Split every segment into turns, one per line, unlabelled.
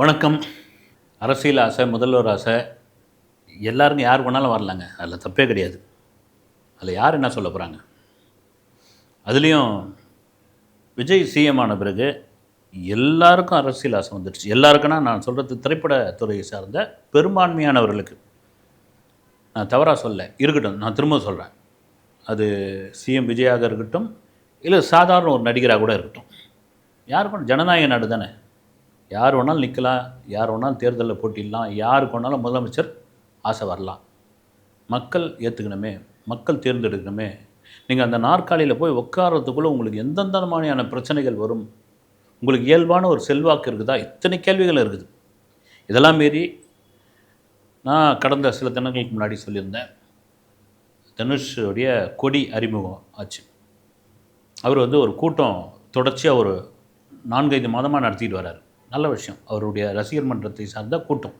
வணக்கம். அரசியல் ஆசை, முதல்வர் ஆசை எல்லாருக்கும் யார் வேணாலும் வரலாங்க. அதில் தப்பே கிடையாது. அதில் யார் என்ன சொல்ல போகிறாங்க? அதுலேயும் விஜய் சிஎம் ஆன பிறகு எல்லாருக்கும் அரசியல் ஆசை வந்துடுச்சு. எல்லாருக்குன்னா நான் சொல்கிறது திரைப்படத்துறையை சார்ந்த பெரும்பான்மையானவர்களுக்கு. நான் தவறாக சொல்லலை, இருக்கட்டும், நான் திரும்ப சொல்கிறேன். அது சிஎம் விஜயாக இருக்கட்டும், இல்லை சாதாரண ஒரு நடிகராக கூட இருக்கட்டும். யாருக்கும் ஜனநாயக நாடு தானே. யார் வேணாலும் நிற்கலாம், யார் வேணாலும் தேர்தலில் போட்டிடலாம், யாருக்கு வேணாலும் முதலமைச்சர் ஆசை வரலாம். மக்கள் ஏற்றுக்கணுமே, மக்கள் தேர்ந்தெடுக்கணுமே. நீங்கள் அந்த நாற்காலியில் போய் உட்காரத்துக்குள்ளே உங்களுக்கு எந்தெந்த மாதிரியான பிரச்சனைகள் வரும், உங்களுக்கு இயல்பான ஒரு செல்வாக்கு இருக்குதா, இத்தனை கேள்விகள் இருக்குது. இதெல்லாம் மீறி நான் கடந்த சில தினங்களுக்கு முன்னாடி சொல்லியிருந்தேன், தனுஷுடைய கொடி அறிமுகம் ஆச்சு. அவர் ஒரு கூட்டம் தொடர்ச்சியாக ஒரு 4-5 மாதமாக நடத்திட்டு வர்றார். நல்ல விஷயம். அவருடைய ரசிகர் மன்றத்தை சார்ந்த கூட்டம்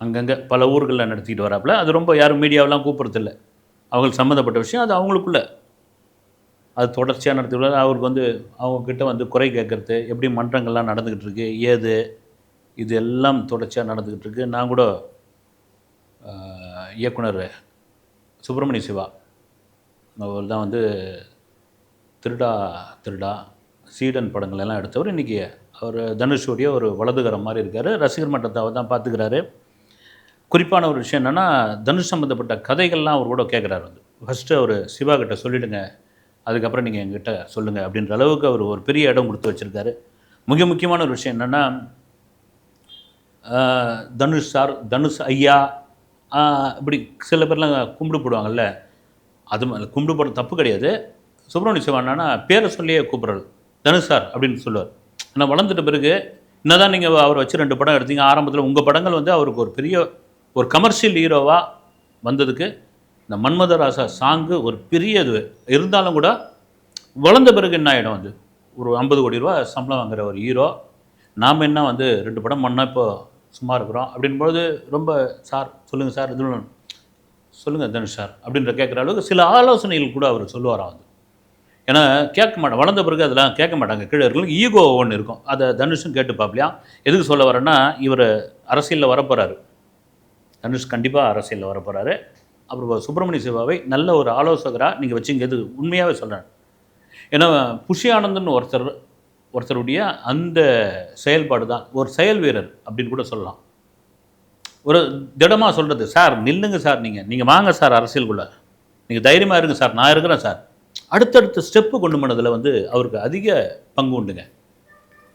அங்கங்கே பல ஊர்களில் நடத்திட்டு வராப்புல. அது ரொம்ப யாரும் மீடியாவெலாம் கூப்பிட்றதில்ல. அவங்களுக்கு சம்மந்தப்பட்ட விஷயம், அது அவங்களுக்குள்ள அது தொடர்ச்சியாக நடத்திட்டு வர. அவருக்கு அவங்கக்கிட்ட குறை கேட்குறது, எப்படி மன்றங்கள்லாம் நடந்துக்கிட்டு இருக்கு, ஏது இது எல்லாம் தொடர்ச்சியாக நடந்துக்கிட்டு இருக்கு. நான் கூட இயக்குனர் சுப்பிரமணிய சிவா அவர் தான் திருடா திருடா சீடன் படங்கள் எல்லாம் எடுத்தவர். இன்றைக்கி அவர் தனுஷுடைய ஒரு வலதுகரம் மாதிரி இருக்கார். ரசிகர் மன்றத்தை அவர் தான் பார்த்துக்கிறாரு. குறிப்பான ஒரு விஷயம் என்னென்னா, தனுஷ் சம்மந்தப்பட்ட கதைகள்லாம் அவர் கூட கேட்குறாரு. ஃபஸ்ட்டு அவர் சிவா கிட்ட சொல்லிவிடுங்க, அதுக்கப்புறம் நீங்கள் எங்கிட்ட சொல்லுங்கள் அப்படின்ற அளவுக்கு அவர் ஒரு பெரிய இடம் கொடுத்து வச்சுருக்காரு. மிக முக்கியமான ஒரு விஷயம் என்னென்னா, தனுஷ் சார், தனுஷ் ஐயா, இப்படி சில பேர்லாம் கும்பிடு போடுவாங்கள்ல, அது கும்பிடு போட தப்பு கிடையாது. சுப்பிரமணிய சிவா என்னன்னா பேரை சொல்லியே கூப்பிட்றது, தனுஷ் சார் அப்படின்னு சொல்லுவார். ஆனால் வளர்ந்துட்ட பிறகு என்னதான் நீங்கள் அவர் வச்சு 2 படம் எடுத்தீங்க, ஆரம்பத்தில் உங்கள் படங்கள் அவருக்கு ஒரு பெரிய ஒரு கமர்ஷியல் ஹீரோவாக வந்ததுக்கு இந்த மன்மதராசா சாங்கு ஒரு பெரிய இது இருந்தாலும் கூட, வளர்ந்த பிறகு என்ன ஆகிடும், ஒரு 50 கோடி ரூபா சம்பளம் வாங்குகிற ஒரு ஹீரோ, நாம் என்ன 2 படம் பண்ணால் இப்போ சும்மா இருக்கிறோம் அப்படின்போது, ரொம்ப சார் சொல்லுங்கள் சார், இது சொல்லுங்கள் தனுஷ் சார் அப்படின்ற கேட்குற அளவுக்கு சில ஆலோசனைகள் கூட அவர் சொல்லுவாராம். ஏன்னா கேட்க மாட்டேன், வளர்ந்த பிறகு அதெல்லாம் கேட்க மாட்டாங்க. கீழே இருக்கிறவங்களுக்கு ஈகோ ஒன்று இருக்கும். அதை தனுஷும் கேட்டு பார்ப்பலையா. எதுக்கு சொல்ல வரேன்னா, இவர் அரசியலில் வரப்போகிறாரு. தனுஷ் கண்டிப்பாக அரசியலில் வரப்போகிறாரு. அப்புறம் சுப்பிரமணிய சிவாவை நல்ல ஒரு ஆலோசகராக நீங்கள் வச்சுங்க. இது உண்மையாகவே சொல்கிறேன். ஏன்னா புஷி ஆனந்தன் ஒருத்தருடைய அந்த செயல்பாடு தான் ஒரு செயல் வீரர் அப்படின்னு கூட சொல்லலாம். ஒரு திடமாக சொல்கிறது, சார் நில்லுங்க சார், நீங்கள் வாங்க சார் அரசியலுக்குள்ளே, நீங்கள் தைரியமாக இருங்க சார், நான் இருக்கிறேன் சார், அடுத்தடுத்த ஸ்டெப்பு கொண்டு போனதில் அவருக்கு அதிக பங்கு உண்டுங்க.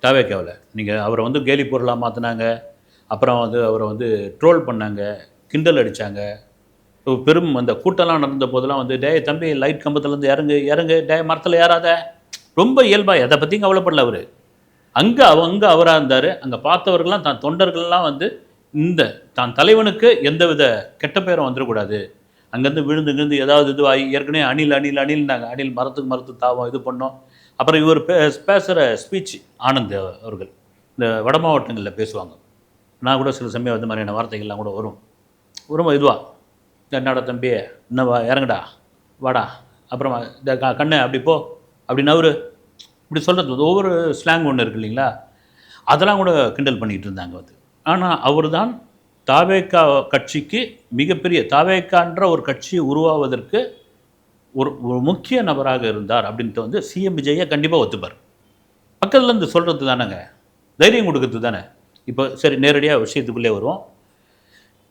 தாவேக்காவில் நீங்கள் அவரை கேலி பொருளாக மாற்றினாங்க. அப்புறம் அவரை ட்ரோல் பண்ணாங்க, கிண்டல் அடித்தாங்க. பெரும் அந்த கூட்டம்லாம் நடந்த போதெல்லாம் டே தம்பி லைட் கம்பத்துலேருந்து இறங்கு இறங்கு, டே மரத்தில் ஏறாத, ரொம்ப இயல்பாக எதை பற்றியும் கவலைப்படல அவர். அங்கே அவராக இருந்தார். அங்கே பார்த்தவர்கள்லாம் தான் தொண்டர்கள்லாம் இந்த தான் தலைவனுக்கு எந்தவித கெட்ட பேரும் வந்துடக்கூடாது, அங்கேருந்து விழுந்து ஏதாவது இதுவாகி, ஏற்கனவே அணில்னாங்க, அணில் மரத்துக்கு தாவம் இது பண்ணோம். அப்புறம் இவர் பேசுகிற ஸ்பீச் ஆனந்த் அவர்கள் இந்த வட மாவட்டங்களில் பேசுவாங்க. நான் கூட சில சமயம் மாதிரியான வார்த்தைகள்லாம் கூட வரும். ரொம்ப இதுவாக, என்னடா தம்பி, என்னவா, இறங்குடா, வாடா, அப்புறமா இந்த கண்ணை அப்படி போ அப்படின்னு அவர் இப்படி சொல்கிறது ஒவ்வொரு ஸ்லாங் ஒன்று இருக்குது இல்லைங்களா, அதெல்லாம் கூட கிண்டல் பண்ணிகிட்டு இருந்தாங்க. ஆனால் அவர் தான் தாவேக்கா கட்சிக்கு மிகப்பெரிய, தாவேக்கான்ற ஒரு கட்சி உருவாவதற்கு ஒரு முக்கிய நபராக இருந்தார் அப்படின்ட்டு சிஎம் விஜயை கண்டிப்பாக ஒத்துப்பார். பக்கத்துலேருந்து சொல்கிறது தானேங்க, தைரியம் கொடுக்கறது தானே. இப்போ சரி, நேரடியாக விஷயத்துக்குள்ளே வருவோம்.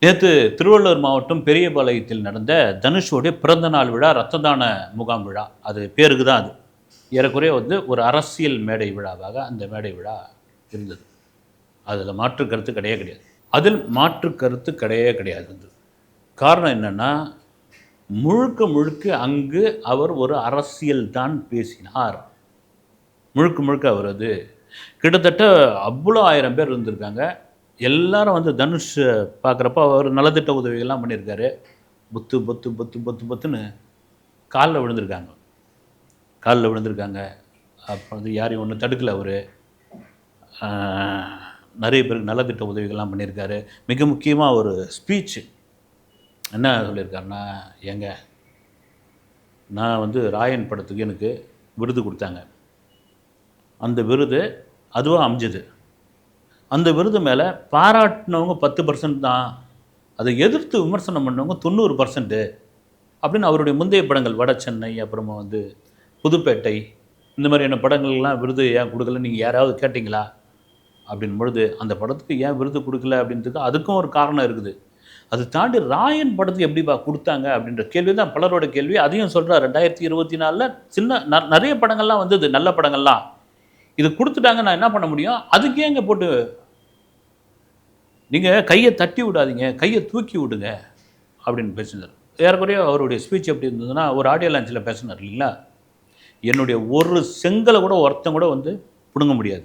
நேற்று திருவள்ளூர் மாவட்டம் பெரியபாளையத்தில் நடந்த தனுஷோடைய பிறந்தநாள் விழா, ரத்த தான முகாம் விழா. அது பேருக்கு தான், அது ஏறக்குறைய ஒரு அரசியல் மேடை விழாவாக அந்த மேடை விழா இருந்தது. அதில் மாற்று கருத்து கிடையாது. அதில் மாற்று கருத்து கிடையாது. காரணம் என்னென்னா, முழுக்க அங்கு அவர் ஒரு அரசியல் தான் பேசினார். முழுக்க அவர் கிட்டத்தட்ட அவ்வளோ 1000 பேர் இருந்திருக்காங்க. எல்லாரும் தனுஷ் பார்க்குறப்ப அவர் நலத்திட்ட உதவிகள்லாம் பண்ணியிருக்காரு. புத்து புத்து புத்து புத்து புத்துன்னு காலில் விழுந்திருக்காங்க. அப்போ யாரையும் ஒன்றும் தடுக்கலை. அவர் நிறைய பேருக்கு நலத்திட்ட உதவிகள்லாம் பண்ணியிருக்காரு. மிக முக்கியமாக ஒரு ஸ்பீச்சு என்ன சொல்லியிருக்காருன்னா, ஏங்க நான் ராயன் படத்துக்கு எனக்கு விருது கொடுத்தாங்க. அந்த விருது அதுவாக அமைஞ்சது. அந்த விருது மேலே பாராட்டினவங்க 10% தான், அதை எதிர்த்து விமர்சனம் பண்ணவங்க 90% அப்படின்னு அவருடைய முந்தைய படங்கள் வட சென்னை, அப்புறமா வந்து புதுப்பேட்டை, இந்த மாதிரியான படங்கள்லாம் விருது ஏன் கொடுக்கல நீங்கள் யாராவது கேட்டிங்களா அப்படின் பொழுது, அந்த படத்துக்கு ஏன் விருது கொடுக்கல அப்படின்றதுக்கு அதுக்கும் ஒரு காரணம் இருக்குது. அது தாண்டி ராயன் படத்துக்கு எப்படிப்பா கொடுத்தாங்க அப்படின்ற கேள்வி தான் பலரோட கேள்வி. அதையும் சொல்கிறார் 2024 சின்ன நிறைய படங்கள்லாம் வந்தது, நல்ல படங்கள்லாம். இது கொடுத்துட்டாங்க, நான் என்ன பண்ண முடியும்? அதுக்கு ஏங்க போட்டு நீங்கள் கையை தட்டி விடாதீங்க, கையை தூக்கி விடுங்க அப்படின்னு பேசினார். ஏறக்குறைய அவருடைய ஸ்பீச் எப்படி இருந்ததுன்னா, ஒரு ஆடியோ லான்ச்சில் பேசினார் இல்லைங்களா, என்னுடைய ஒரு செங்கலை கூட ஒருத்தன் கூட வந்து பிடுங்க முடியாது,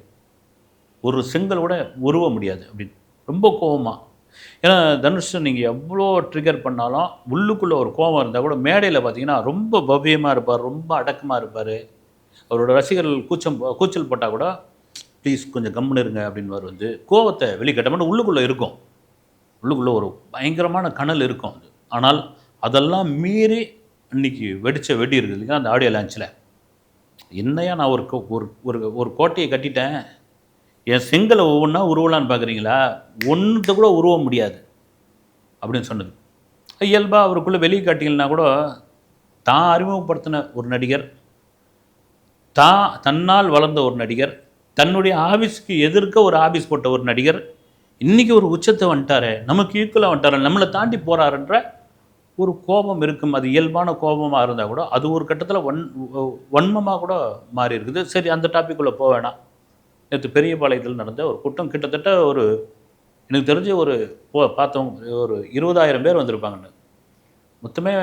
ஒரு செங்கல் கூட உருவ முடியாது அப்படின்னு ரொம்ப கோவமாக. ஏன்னா தனுஷ் நீங்கள் எவ்வளோ ட்ரிகர் பண்ணாலும் உள்ளுக்குள்ளே ஒரு கோவம் இருந்தால் கூட மேடையில் பார்த்தீங்கன்னா ரொம்ப பவ்யமாக இருப்பார், ரொம்ப அடக்கமாக இருப்பார். அவரோட ரசிகர்கள் கூச்சல் போட்டால் கூட ப்ளீஸ் கொஞ்சம் கம்முன்னு இருங்க அப்படின்னு வந்து கோவத்தை வெளிக்கட்டமாட்டு உள்ளுக்குள்ளே இருக்கும், உள்ளுக்குள்ளே ஒரு பயங்கரமான கனல் இருக்கும் அது. ஆனால் அதெல்லாம் மீறி இன்னைக்கு வெடித்த வெடி இருக்குது இல்லைங்களா அந்த ஆடியோ லான்ச்சில். என்னையா நான் ஒரு கோட்டையை கட்டிட்டேன், என் செங்கலை ஒவ்வொன்றா உருவலான்னு பார்க்குறீங்களா, ஒன்றுத்தை கூட உருவ முடியாது அப்படின்னு சொன்னது. இயல்பாக அவருக்குள்ளே வெளியே காட்டிங்கன்னா கூட தான் அறிமுகப்படுத்தின ஒரு நடிகர், தன்னால் வளர்ந்த ஒரு நடிகர், தன்னுடைய ஆஃபீஸ்க்கு எதிர்க்க ஒரு ஆஃபீஸ் போட்ட ஒரு நடிகர், இன்றைக்கி ஒரு உச்சத்தை வந்துட்டாரு, நமக்கு ஈக்குவலாக வந்துட்டாரு, நம்மளை தாண்டி போகிறாருன்ற ஒரு கோபம் இருக்கும். அது இயல்பான கோபமாக இருந்தால் கூட அது ஒரு கட்டத்தில் வன்மமாக கூட மாறி இருக்குது. சரி, அந்த டாப்பிக்குள்ளே போக வேணாம். நேற்று பெரியபாளையத்தில் நடந்த ஒரு கூட்டம் கிட்டத்தட்ட ஒரு எனக்கு தெரிஞ்ச ஒரு பார்த்தவங்க ஒரு 20,000 பேர் வந்திருப்பாங்கன்னு. மொத்தமே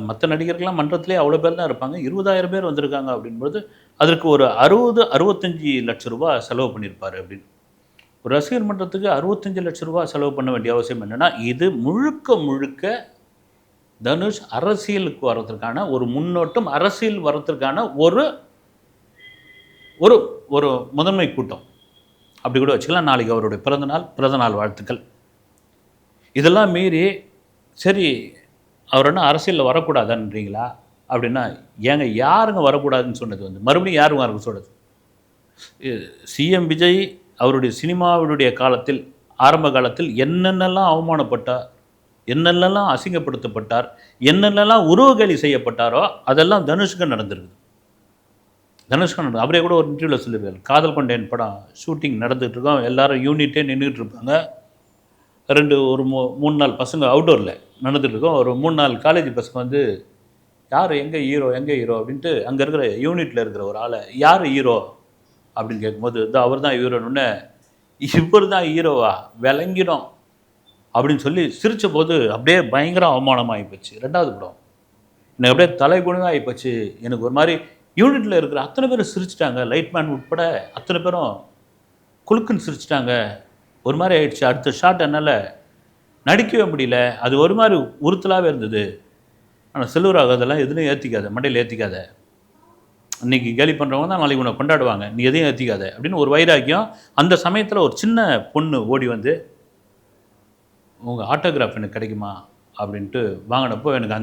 மற்ற நடிகர்கள்லாம் மன்றத்திலே அவ்வளோ பேர் தான் இருப்பாங்க, 20,000 பேர் வந்திருக்காங்க அப்படின்போது அதற்கு ஒரு 65 லட்சம் ரூபா செலவு பண்ணியிருப்பார் அப்படின்னு. ஒரு ரசிகர் மன்றத்துக்கு 65 லட்சம் ரூபா செலவு பண்ண வேண்டிய அவசியம் என்னென்னா, இது முழுக்க தனுஷ் அரசியலுக்கு வர்றதுக்கான ஒரு முன்னோட்டம், அரசியல் வர்றதுக்கான ஒரு ஒரு ஒரு முதன்மை கூட்டம் அப்படி கூட வச்சுக்கலாம். நாளைக்கு அவருடைய பிறந்தநாள் வாழ்த்துக்கள். இதெல்லாம் மீறி சரி அவர் என்ன அரசியலில் வரக்கூடாதுன்றீங்களா அப்படின்னா, ஏங்க யாருங்க வரக்கூடாதுன்னு சொன்னது வந்து மறுபடியும் யாருங்க வரக்கு சொல்கிறது? சிஎம் விஜய் அவருடைய சினிமாவுடைய காலத்தில் ஆரம்ப காலத்தில் என்னென்னலாம் அவமானப்பட்டார், என்னென்னலாம் அசிங்கப்படுத்தப்பட்டார், என்னென்னலாம் உருவகேலி செய்யப்பட்டாரோ அதெல்லாம் தனுஷுக்கு நடந்திருக்குது. தனுஷ்கான் அவரே கூட ஒரு இன்டர்வியூவில் சொல்லியிருக்காரு, காதல் கொண்டேன் படம் ஷூட்டிங் நடந்துகிட்ருக்கோம், எல்லோரும் யூனிட்டே நின்றுட்டு இருப்பாங்க, ஒரு 3 நாள் பசங்க அவுட்டோரில் நடந்துகிட்ருக்கோம், ஒரு 3 நாள் காலேஜ் பசங்க வந்து யார் எங்கே ஹீரோ அப்படின்ட்டு அங்கே இருக்கிற யூனிட்டில் இருக்கிற ஒரு ஆளை யார் ஹீரோ அப்படின்னு கேட்கும்போது அவர் தான் ஹீரோன்னு, இவர் தான் ஹீரோவா விளங்கிடும் அப்படின்னு சொல்லி சிரித்த போது அப்படியே பயங்கர அவமானமாகி போச்சு. 2வது படம் எனக்கு அப்படியே தலைகுணமாக ஆகிப்போச்சு. எனக்கு ஒரு மாதிரி யூனிட்டில் இருக்கிற அத்தனை பேரும் சிரிச்சிட்டாங்க, லைட்மேன் உட்பட அத்தனை பேரும் குலுக்குன்னு சிரிச்சிட்டாங்க. ஒரு மாதிரி ஆயிடுச்சு. அடுத்த ஷாட் என்னால் நடிக்கவே முடியல, அது ஒரு மாதிரி உறுத்தலாகவே இருந்தது. ஆனால் செல்வராக அதெல்லாம் எதுலையும் ஏற்றிக்காத, மண்டையில் ஏற்றிக்காத, இன்றைக்கி கேலி பண்ணுறவங்க தான் நாளைக்கு உன்னை கொண்டாடுவாங்க, நீ எதையும் ஏற்றிக்காத அப்படின்னு ஒரு வைராக்கியம். அந்த சமயத்தில் ஒரு சின்ன பொண்ணு ஓடி வந்து உங்கள் ஆட்டோகிராஃப் எனக்கு கிடைக்குமா அப்படின்ட்டு வாங்கினப்போ எனக்கு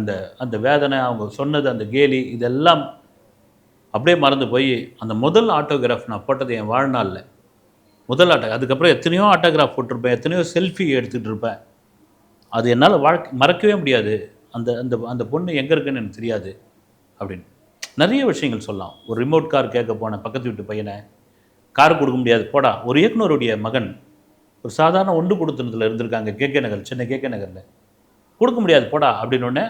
அந்த வேதனை, அவங்க சொன்னது, அந்த கேலி, இதெல்லாம் அப்படியே மறந்து போய் அந்த முதல் ஆட்டோகிராஃப் நான் போட்டது என் வாழ்நாளில் முதல் அதுக்கப்புறம் எத்தனையோ ஆட்டோகிராஃப் போட்டிருப்பேன், எத்தனையோ செல்ஃபி எடுத்துகிட்டு இருப்பேன். அது என்னால் மறக்கவே முடியாது. அந்த அந்த அந்த பொண்ணு எங்கே இருக்குன்னு எனக்கு தெரியாது அப்படின்னு நிறைய விஷயங்கள் சொல்லலாம். ஒரு ரிமோட் கார் கேட்க போனேன் பக்கத்து வீட்டு பையனை, கார் கொடுக்க முடியாது போடா. ஒரு இயக்குனருடைய மகன் ஒரு சாதாரண ஒன்று கொடுத்துனத்தில் இருந்திருக்காங்க, கேகே நகர், சென்னை கேகே நகரில், கொடுக்க முடியாது போடா அப்படின்னோடனே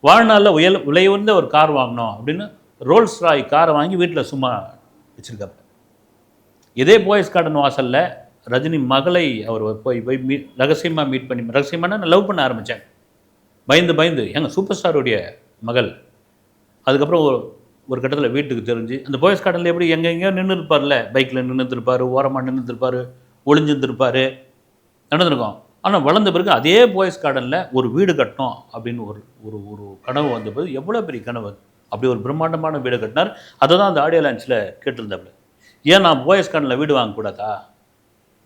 வாழ்நாளில் விலை உயர்ந்த ஒரு கார் வாங்கினோம் அப்படின்னு ரோல்ஸ் ராய் காரை வாங்கி வீட்டில் சும்மா வச்சுருக்காரு. இதே போயஸ் கார்டன் வாசலில் ரஜினி மகளை அவர் போய் ரகசியமாக மீட் பண்ணி, ரகசியமான நான் லவ் பண்ண ஆரம்பித்தேன், பயந்து எங்கள் சூப்பர் ஸ்டாருடைய மகள். அதுக்கப்புறம் ஒரு கட்டத்தில் வீட்டுக்கு தெரிஞ்சு அந்த போயஸ் கார்டனில் எப்படி எங்கெங்கேயோ நின்று இருப்பார்ல, பைக்கில் நின்றுருப்பார், ஓரமாக நின்றுருப்பார், ஒளிஞ்சிருந்திருப்பார், நடந்திருக்கோம். ஆனால் வளர்ந்த பிறகு அதே போயஸ் கார்டனில் ஒரு வீடு கட்டணும் அப்படின்னு ஒரு கனவு வந்தபோது, எவ்வளோ பெரிய கனவு, அப்படி ஒரு பிரம்மாண்டமான வீடு கட்டினார். அதை தான் அந்த ஆடியோ லான்ச்சில் கேட்டிருந்தாப்புல, ஏன் நான் போயஸ் கார்டனில் வீடு வாங்கக்கூடாதா,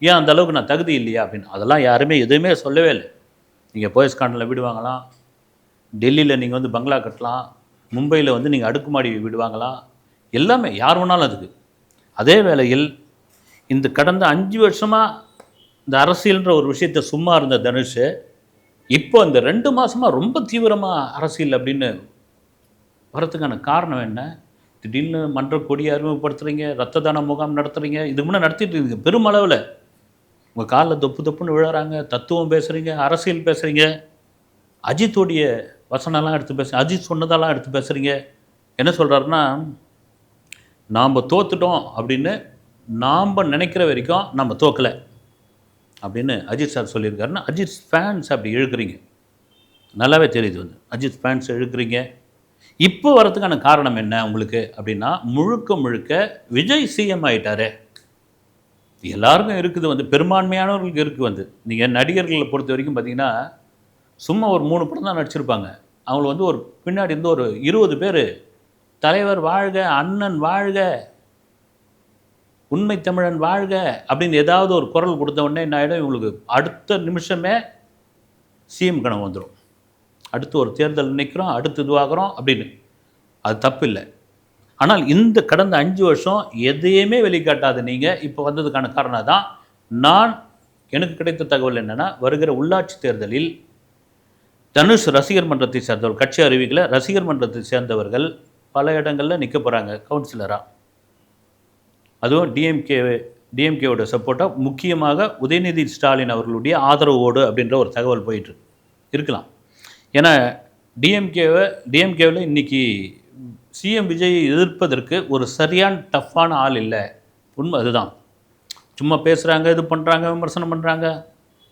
ஏன் அந்த அளவுக்கு நான் தகுதி இல்லையா அப்படின்னு. அதெல்லாம் யாருமே எதுவுமே சொல்லவே இல்லை. நீங்கள் போயஸ் கார்டனில் வீடு வாங்கலாம், டெல்லியில் நீங்கள் வந்து பங்களா கட்டலாம், மும்பையில் வந்து நீங்கள் அடுக்குமாடி வீடு வாங்கலாம், எல்லாமே யார் வேணாலும் அதுக்கு. அதே வேளையில் இந்த கடந்த 5 வருஷமாக இந்த அரசியல்ன்ற ஒரு விஷயத்த சும்மா இருந்த தனுஷ் இப்போ இந்த 2 மாசமா ரொம்ப தீவிரமா அரசியல் அப்படின்னு வரதுக்கான காரணம் என்ன? திடீர்னு மன்ற கொடிய அறிமுகப்படுத்துறீங்க, ரத்த தான முகாம் நடத்துறீங்க. இதுக்கு முன்ன நடத்திட்டு இருக்கீங்க பெருமளவுல. உங்க கால்ல தொப்பு தொப்புன்னு விழுறாங்க, தத்துவம் பேசுறீங்க, அரசியல் பேசுறீங்க. அஜித்துடைய வசனம்லாம் எடுத்து அஜித் சொன்னதெல்லாம் எடுத்து பேசுறீங்க. என்ன சொல்றாருன்னா, நாம தோத்துட்டோம் அப்படின்னு நாம நினைக்கிற வரைக்கும் நம்ம தோக்கல. அப்படின்னு அஜித் சார் சொல்லியிருக்காருன்னா, அஜித் ஃபேன்ஸ் அப்படி இழுக்கிறீங்க. நல்லாவே தெரியுது வந்து. அஜித் ஃபேன்ஸ் இழுக்கிறீங்க. இப்போ வரதுக்கான காரணம் என்ன உங்களுக்கு அப்படின்னா, முழுக்க முழுக்க விஜய் சிஎம் ஆயிட்டாரே. எல்லாருக்கும் இருக்குது வந்து, பெரும்பான்மையானவர்களுக்கு இருக்குது வந்து. நீங்கள் நடிகர்களை பொறுத்த வரைக்கும் பார்த்தீங்கன்னா, சும்மா ஒரு 3 படம் தான் நடிச்சிருப்பாங்க. அவங்கள வந்து ஒரு பின்னாடி இருந்து ஒரு 20 பேர் தலைவர் வாழ்க, அண்ணன் வாழ்க, உண்மை தமிழன் வாழ்க அப்படின்னு ஏதாவது ஒரு குரல் கொடுத்த உடனே என்ன ஆகிடும், இவங்களுக்கு அடுத்த நிமிஷமே சிஎம் கனவு வந்துடும். அடுத்து ஒரு தேர்தல் நிற்கிறோம், அடுத்து இதுவாகிறோம் அப்படின்னு. அது தப்பு இல்லை. ஆனால் இந்த கடந்த 5 வருஷம் எதையுமே வெளிக்காட்டாத நீங்கள் இப்போ வந்ததுக்கான காரணம் தான். எனக்கு கிடைத்த தகவல் என்னென்னா, வருகிற உள்ளாட்சி தேர்தலில் தனுஷ் ரசிகர் மன்றத்தை சேர்ந்தவர், கட்சி அறிவிக்கல, ரசிகர் மன்றத்தை சேர்ந்தவர்கள் பல இடங்களில் நிற்க போகிறாங்க கவுன்சிலராக. அதுவும் டிஎம்கேவோட சப்போர்ட்டாக, முக்கியமாக உதயநிதி ஸ்டாலின் அவர்களுடைய ஆதரவோடு அப்படின்ற ஒரு தகவல் போயிட்டு இருக்கலாம். ஏன்னா டிஎம்கேவில் இன்றைக்கி சிஎம் விஜய் எதிர்ப்பதற்கு ஒரு சரியான டஃப்பான ஆள் இல்லை. உண்மை அதுதான். சும்மா பேசுகிறாங்க, இது பண்ணுறாங்க, விமர்சனம் பண்ணுறாங்க,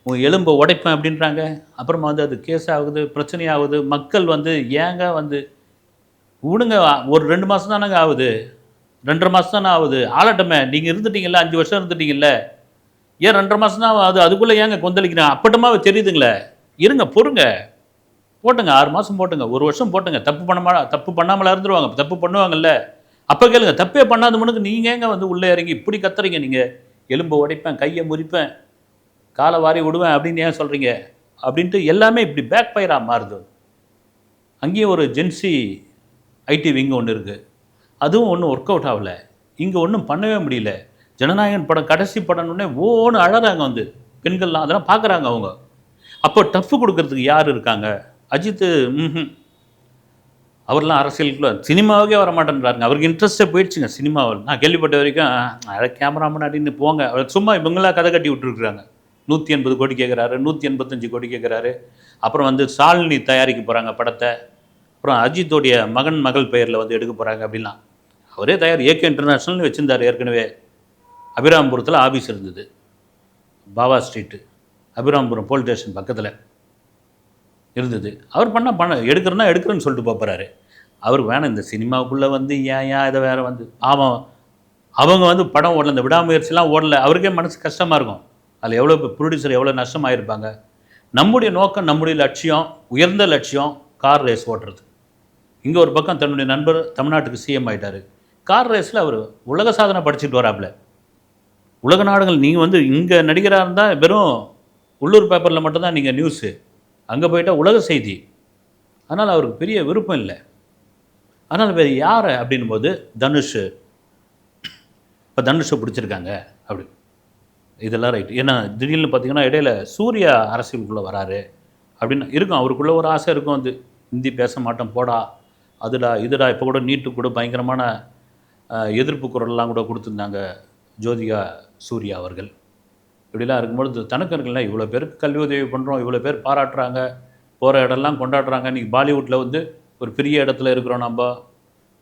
உங்கள் எலும்பை உடைப்பேன் அப்படின்றாங்க. அப்புறமா வந்து அது கேஸ் ஆகுது, பிரச்சனையாகுது. மக்கள் வந்து ஏங்க வந்து விடுங்க, ஒரு 2 மாதம் தானங்க ஆகுது, 2.5 மாதம் தானே ஆகுது, ஆளட்டமே. நீங்கள் இருந்துட்டீங்கல்ல, 5 வருஷம் இருந்துட்டீங்கல்ல, ஏன் 2.5 மாதம் தான் ஆகுது, அதுக்குள்ளே ஏங்க கொந்தளிக்கிறேன்? அப்பட்டமாக தெரியுதுங்களே, இருங்க, பொறுங்க, போட்டுங்க, 6 மாதம் போட்டுங்க, 1 வருஷம் போட்டுங்க. தப்பு பண்ணாமலாம் இருந்துருவாங்க, தப்பு பண்ணுவாங்கல்ல. அப்போ கேளுங்க, தப்பே பண்ணாத முன்னுக்கு நீங்கள் ஏங்க வந்து உள்ளே இறங்கி இப்படி கத்துறீங்க? நீங்கள் எலும்பை உடைப்பேன், கையை முறிப்பேன், காலை வாரி விடுவேன் அப்படின்னு ஏன் சொல்கிறீங்க அப்படின்ட்டு எல்லாமே இப்படி பேக் ஃபயராக மாறுது. அங்கேயும் ஒரு ஜென்சி ஐடி விங் ஒன்று இருக்குது, அதுவும் ஒன்றும் ஒர்க் அவுட் ஆகலை. இங்கே ஒன்றும் பண்ணவே முடியல. ஜனநாயகன் படம் கடைசி படம்னே ஓன்னு அழறாங்க வந்து பெண்கள்லாம், அதெல்லாம் பார்க்குறாங்க அவங்க. அப்போ டஃப்பு கொடுக்கறதுக்கு யார் இருக்காங்க? அஜித்து அவர்லாம் அரசியலுக்குள்ள சினிமாவுக்கே வர மாட்டேன்றாருங்க. அவருக்கு இன்ட்ரெஸ்ட்டே போயிடுச்சுங்க சினிமாவில். நான் கேள்விப்பட்ட வரைக்கும் அதை கேமராமேன் அப்படின்னு போங்க, அவர் சும்மா இவங்களாம் கதை கட்டி விட்டுருக்குறாங்க. 180 கோடி கேட்குறாரு, 185 கோடி கேட்குறாரு. அப்புறம் வந்து சாலினி தயாரிக்க போகிறாங்க படத்தை. அப்புறம் அஜித்தோடைய மகள் பெயரில் வந்து எடுக்க போகிறாங்க அப்படின்லாம். அவரே தயார். ஏகே இன்டர்நேஷ்னல்னு வச்சுருந்தார் ஏற்கனவே. அபிராம்புரத்தில் ஆஃபீஸ் இருந்தது, பாபா ஸ்ட்ரீட்டு, அபிராம்புரம் போலீஸ் ஸ்டேஷன் பக்கத்தில் இருந்தது. அவர் எடுக்கிறேன்னு சொல்லிட்டு போகிறாரு. அவருக்கு வேணாம், இந்த சினிமாவுக்குள்ளே வந்து ஏன் இதை வேறு வந்து அவங்க வந்து படம் ஓடல, இந்த விடாமுயற்சிலாம் ஓடலை. அவருக்கே மனசு கஷ்டமாக இருக்கும். அதில் எவ்வளோ ப்ரொடியூசர் எவ்வளோ நஷ்டமாயிருப்பாங்க. நம்முடைய நோக்கம், நம்முடைய லட்சியம், உயர்ந்த லட்சியம் கார் ரேஸ் ஓட்டுறது. இங்கே ஒரு பக்கம் தன்னுடைய நண்பர் தமிழ்நாட்டுக்கு சிஎம் ஆகிட்டார். கார் ரேஸில் அவர் உலக சாதனை படிச்சுட்டு வராப்புல. உலக நாடுகள், நீங்கள் வந்து இங்கே நடிகராக இருந்தால் வெறும் உள்ளூர் பேப்பரில் மட்டும்தான் நீங்கள் நியூஸு, அங்கே போயிட்டால் உலக செய்தி. அதனால் அவருக்கு பெரிய விருப்பம் இல்லை. அதனால் வேறு யார் அப்படின்னும் போது தனுஷ். இப்போ தனுஷை பிடிச்சிருக்காங்க அப்படி, இதெல்லாம் ரைட். ஏன்னா திடீர்னு பார்த்தீங்கன்னா இடையில சூர்யா அரசியலுக்குள்ளே வராரு அப்படின்னு இருக்கும். அவருக்குள்ளே ஒரு ஆசை இருக்கும், வந்து ஹிந்தி பேச மாட்டோம் போடா, அதுடா இதுடா. இப்போ கூட நீட்டு கூட பயங்கரமான எதிர்ப்பு குரல்லாம் கூட கொடுத்துருந்தாங்க ஜோதிகா சூர்யா அவர்கள். இப்படிலாம் இருக்கும்பொழுது தனக்கு இருக்குல்ல, இவ்வளோ பேருக்கு கல்வி உதவி பண்ணுறோம், இவ்வளோ பேர் பாராட்டுறாங்க, போகிற இடம்லாம் கொண்டாடுறாங்க. இன்றைக்கி பாலிவுட்டில் வந்து ஒரு பெரிய இடத்துல இருக்கிறோம்,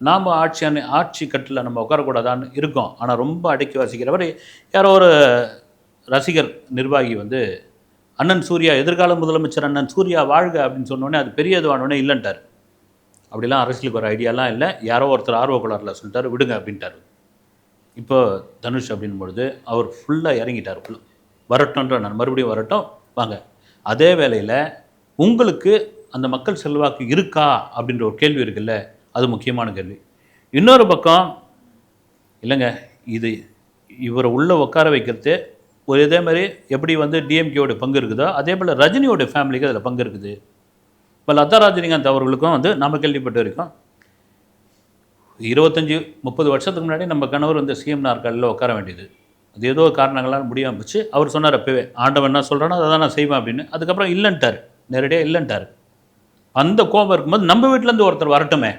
நாம் ஆட்சி கட்டில் நம்ம உட்காரக்கூடாதான்னு இருக்கோம். ஆனால் ரொம்ப அடக்கி வாசிக்கிறவர் யாரோ ஒரு ரசிகர் நிர்வாகி வந்து அண்ணன் சூர்யா, எதிர்கால முதலமைச்சர் அண்ணன் சூர்யா வாழ்க அப்படின்னு சொன்னோடனே அது பெரிய இதுவானோடனே இல்லைன்ட்டார். அப்படிலாம் அரசியலுக்கு ஒரு ஐடியாலாம் இல்லை, யாரோ ஒருத்தர் ஆர்வக்குளாரில் சொல்லிட்டார், விடுங்க அப்படின்ட்டார். இப்போ தனுஷ் அப்படின்பொழுது அவர் ஃபுல்லாக இறங்கிட்டார். வரட்டும்ன்ற, நான் மறுபடியும் வரட்டும் வாங்க. அதே வேளையில் உங்களுக்கு அந்த மக்கள் செல்வாக்கு இருக்கா அப்படின்ற ஒரு கேள்வி இருக்குல்ல, அது முக்கியமான கேள்வி. இன்னொரு பக்கம் இல்லைங்க, இவரை உள்ளே உட்கார வைக்கிறது ஒரு இதே மாதிரி எப்படி வந்து டிஎம்கேவோட பங்கு இருக்குதோ அதே போல் ரஜினியோட ஃபேமிலிக்கு அதில் பங்கு இருக்குது. இப்போ லதா ரஜினிகாந்த் அவர்களுக்கும் வந்து நம்ம கேள்விப்பட்ட வரைக்கும் 25-30 வருஷத்துக்கு முன்னாடி நம்ம கணவர் வந்து சிஎம் நாற்காலியில் உட்கார வேண்டியது. அது ஏதோ காரணங்களால் முடியாமல் போச்சு. அவர் சொன்னார் அப்பவே, ஆண்டவன் என்ன சொல்கிறானோ அதை தான் நான் செய்வேன் அப்படின்னு. அதுக்கப்புறம் இல்லைன்ட்டார், நேரடியாக இல்லைன்ட்டார். அந்த கோபம் இருக்கும்போது நம்ம வீட்டிலேருந்து ஒருத்தர் வரட்டுமே.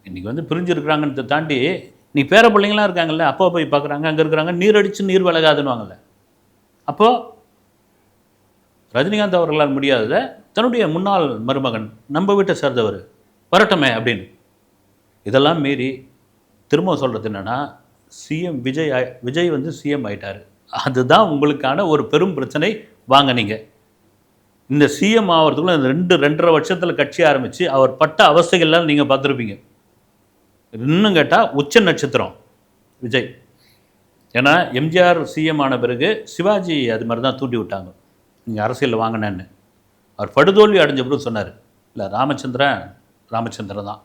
இன்றைக்கி வந்து பிரிஞ்சிருக்கிறாங்கன்றதை தாண்டி நீ பேர பிள்ளைங்களாம் இருக்காங்கல்ல, அப்பா போய் பார்க்குறாங்க, அங்கே இருக்கிறாங்க, நீர் அடித்து நீர் விலகாதுன்னுவாங்கல்ல. அப்போது ரஜினிகாந்த் அவர்களால் முடியாததை தன்னுடைய முன்னாள் மருமகன் நம்ம வீட்டை சேர்ந்தவர் வரட்டுமே அப்படின்னு. இதெல்லாம் மீறி திரும்ப சொல்கிறது என்னென்னா, சிஎம் விஜய் வந்து சிஎம் ஆயிட்டார். அதுதான் உங்களுக்கான ஒரு பெரும் பிரச்சனை. வாங்க நீங்கள் இந்த சிஎம் ஆகிறதுக்குள்ள இந்த 2.5 வருஷத்தில் கட்சி ஆரம்பித்து அவர் பட்ட அவஸ்தைகள்லாம் நீங்கள் பார்த்துருப்பீங்க. இன்னும் கேட்டால் உச்ச நட்சத்திரம் விஜய். ஏன்னா எம்ஜிஆர் சிஎம் ஆன பிறகு சிவாஜி அது மாதிரி தான் தூண்டி விட்டாங்க, நீங்கள் அரசியலில் வாங்கினேன்னு. அவர் படுதோல்வி அடைஞ்ச பிறகு சொன்னார், இல்லை ராமச்சந்திரன் தான்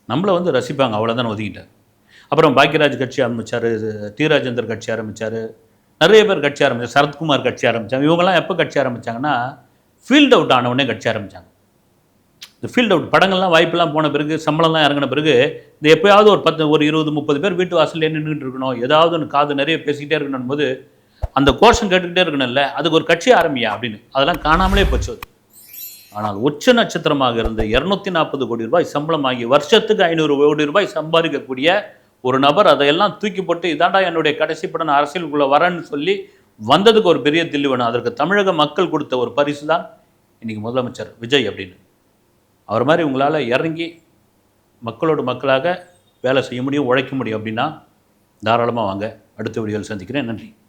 நம்மளை வந்து ரசிப்பாங்க, அவ்வளோதான் ஒதுக்கிட்டார். அப்புறம் பாக்யராஜ் கட்சி ஆரம்பித்தார், டி ராஜேந்தர் கட்சி ஆரம்பித்தார், நிறைய பேர் கட்சி ஆரம்பித்தார், சரத்குமார் கட்சி ஆரம்பித்தாங்க. இவங்கெல்லாம் எப்போ கட்சி ஆரம்பித்தாங்கன்னா ஃபீல்ட் அவுட் ஆனவுடனே கட்சி ஆரம்பித்தாங்க. இந்த ஃபீல்ட் அவுட் படங்கள்லாம் வாய்ப்பெல்லாம் போன பிறகு, சம்பளம்லாம் இறங்கின பிறகு, இந்த எப்போயாவது ஒரு 20-30 பேர் வீட்டு வாசல்லே நின்றுட்டு இருக்கணும், ஏதாவது ஒன்று காது நிறைய பேசிக்கிட்டே இருக்கணும் போது அந்த கோஷம் கேட்டுக்கிட்டே இருக்கணும்ல, அதுக்கு ஒரு கட்சி ஆரம்பியா அப்படின்னு. அதெல்லாம் காணாமலே போச்சு. ஆனால் உச்ச நட்சத்திரமாக இருந்த 240 கோடி ரூபாய் சம்பளமாகி வருஷத்துக்கு 500 கோடி ரூபாய் சம்பாதிக்கக்கூடிய ஒரு நபர் அதையெல்லாம் தூக்கி போட்டு, இதாண்டா என்னுடைய கடைசி படம், நான் அரசியலுக்குள்ளே வரேன்னு சொல்லி வந்ததுக்கு ஒரு பெரிய தில்லு வேணும். அதற்கு தமிழக மக்கள் கொடுத்த ஒரு பரிசு தான் இன்றைக்கி முதலமைச்சர் விஜய் அப்படின்னு. அவர் மாதிரி உங்களால் இறங்கி மக்களோட மக்களாக வேலை செய்ய முடியும், உழைக்க முடியும் அப்படின்னா தாராளமாக வாங்க. அடுத்த வீடியோவில் சந்திக்கிறேன். நன்றி.